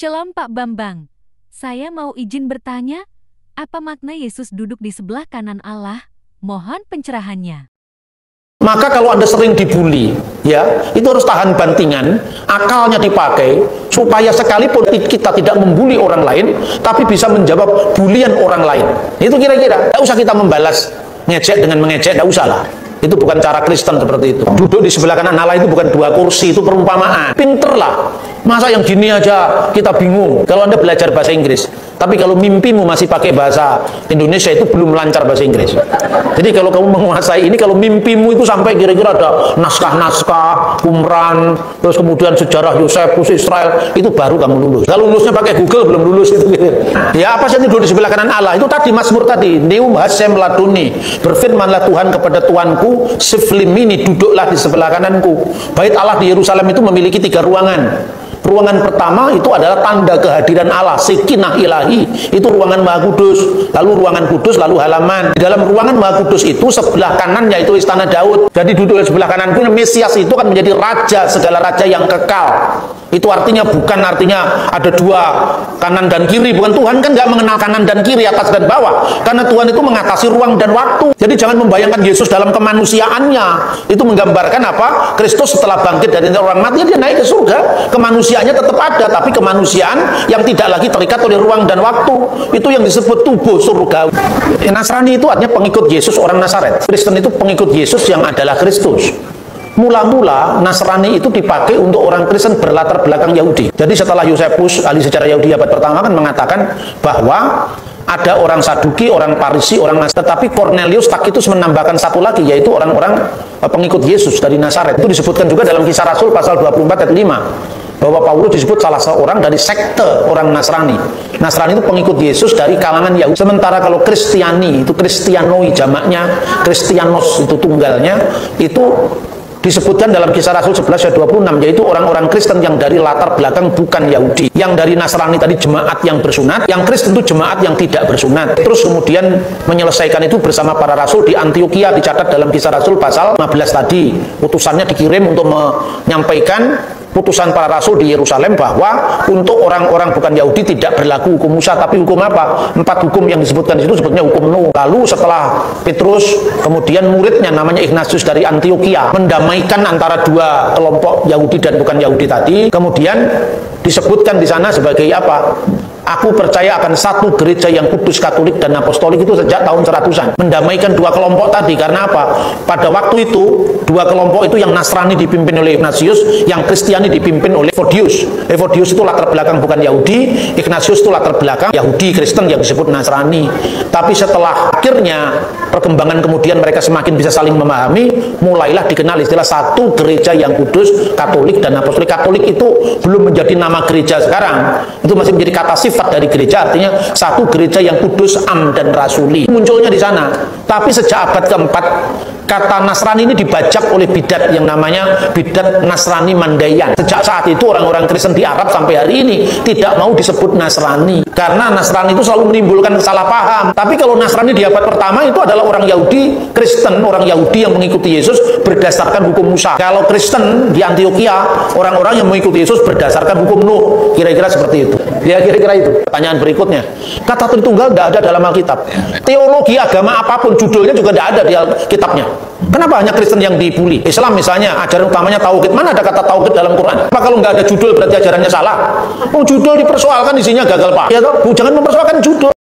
Shalom Pak Bambang, saya mau izin bertanya, apa makna Yesus duduk di sebelah kanan Allah? Mohon pencerahannya. Maka kalau Anda sering dibully, ya, itu harus tahan bantingan, akalnya dipakai, supaya sekalipun kita tidak membuli orang lain, tapi bisa menjawab bulian orang lain. Itu kira-kira, tidak usah kita membalas ngejek dengan mengejek, tidak usah lah. Itu bukan cara Kristen seperti itu. Duduk di sebelah kanan Allah itu bukan dua kursi, itu perumpamaan. Pinterlah. Masa yang gini aja kita bingung. Kalau Anda belajar bahasa Inggris, tapi kalau mimpimu masih pakai bahasa Indonesia, itu belum lancar bahasa Inggris. Jadi kalau kamu menguasai ini, kalau mimpimu itu sampai kira-kira ada naskah-naskah, Qumran, terus kemudian sejarah Yosefus Israel, itu baru kamu lulus. Kalau lulusnya pakai Google, belum lulus itu. Ya apa sih tidur di sebelah kanan Allah? Itu tadi Mazmur tadi, Neum Hasem Laduni, berfirmanlah Tuhan kepada Tuanku, Siflimini, duduklah di sebelah kananku. Bait Allah di Yerusalem itu memiliki 3 ruangan. Ruangan pertama itu adalah tanda kehadiran Allah, Sekinah Ilahi, itu ruangan Maha Kudus. Lalu ruangan kudus, lalu halaman. Di dalam ruangan Maha Kudus itu sebelah kanannya itu istana Daud. Jadi duduk di sebelah kananku, Mesias itu kan menjadi raja, segala raja yang kekal. Itu artinya bukan artinya ada 2 kanan dan kiri, bukan. Tuhan kan nggak mengenal kanan dan kiri, atas dan bawah, karena Tuhan itu mengatasi ruang dan waktu. Jadi jangan membayangkan Yesus dalam kemanusiaannya. Itu menggambarkan apa? Kristus setelah bangkit dari orang mati, dia naik ke surga. Kemanusiaannya tetap ada, tapi kemanusiaan yang tidak lagi terikat oleh ruang dan waktu. Itu yang disebut tubuh surga. Nasrani itu artinya pengikut Yesus, orang Nazaret. Kristen itu pengikut Yesus yang adalah Kristus. Mula-mula Nasrani itu dipakai untuk orang Kristen berlatar belakang Yahudi. Jadi setelah Yosefus, ahli sejarah Yahudi abad pertama, kan mengatakan bahwa ada orang Saduki, orang Parisi, orang Nasrani. Tetapi Cornelius Tacitus menambahkan satu lagi, yaitu orang-orang pengikut Yesus dari Nazaret. Itu disebutkan juga dalam Kisah Rasul pasal 24 ayat 5. Bahwa Paulus disebut salah seorang dari sekte orang Nasrani. Nasrani itu pengikut Yesus dari kalangan Yahudi. Sementara kalau Kristiani, itu Kristianoi jamaknya, Kristianos itu tunggalnya, itu disebutkan dalam Kisah Rasul 11 ayat 26, yaitu orang-orang Kristen yang dari latar belakang bukan Yahudi. Yang dari Nasrani tadi jemaat yang bersunat, yang Kristen itu jemaat yang tidak bersunat. Terus kemudian menyelesaikan itu bersama para rasul di Antioquia, dicatat dalam Kisah Rasul pasal 15 tadi. Utusannya dikirim untuk menyampaikan putusan para rasul di Yerusalem bahwa untuk orang-orang bukan Yahudi tidak berlaku hukum Musa, tapi hukum apa? 4 hukum yang disebutkan di situ sebetulnya hukum Nuh. Lalu setelah Petrus, kemudian muridnya namanya Ignatius dari Antioquia mendamaikan antara 2 kelompok Yahudi dan bukan Yahudi tadi, kemudian disebutkan di sana sebagai apa? Aku percaya akan satu gereja yang kudus, katolik, dan apostolik, itu sejak tahun 100-an. Mendamaikan 2 kelompok tadi, karena apa? Pada waktu itu, 2 kelompok itu yang Nasrani dipimpin oleh Ignatius, yang Kristiani dipimpin oleh Evodius. Evodius itu latar belakang bukan Yahudi, Ignatius itu latar belakang Yahudi, Kristen yang disebut Nasrani. Tapi setelah akhirnya perkembangan kemudian mereka semakin bisa saling memahami, mulailah dikenal istilah satu gereja yang kudus, katolik, dan apostolik. Katolik itu belum menjadi nama gereja sekarang, itu masih menjadi kata sifat dari gereja, artinya satu gereja yang kudus, am, dan rasuli. Munculnya di sana. Tapi sejak abad keempat, kata Nasrani ini dibajak oleh bidat yang namanya bidat Nasrani Mandayan. Sejak saat itu orang-orang Kristen di Arab sampai hari ini tidak mau disebut Nasrani, karena Nasrani itu selalu menimbulkan salah paham. Tapi kalau Nasrani di abad pertama itu adalah orang Yahudi, Kristen, orang Yahudi yang mengikuti Yesus berdasarkan hukum Musa. Kalau Kristen di Antioquia, orang-orang yang mengikuti Yesus berdasarkan hukum Nuh. Kira-kira seperti itu. Ya, kira-kira itu. Pertanyaan berikutnya, kata Tritunggal tidak ada dalam Alkitab. Teologi agama apapun judulnya juga tidak ada di Alkitabnya. Kenapa hanya Kristen yang dibully? Islam misalnya, ajaran utamanya tauhid. Mana ada kata tauhid dalam Quran? Apa kalau nggak ada judul berarti ajarannya salah? Oh, judul dipersoalkan, isinya gagal pak. Ya toh, jangan mempersoalkan judul.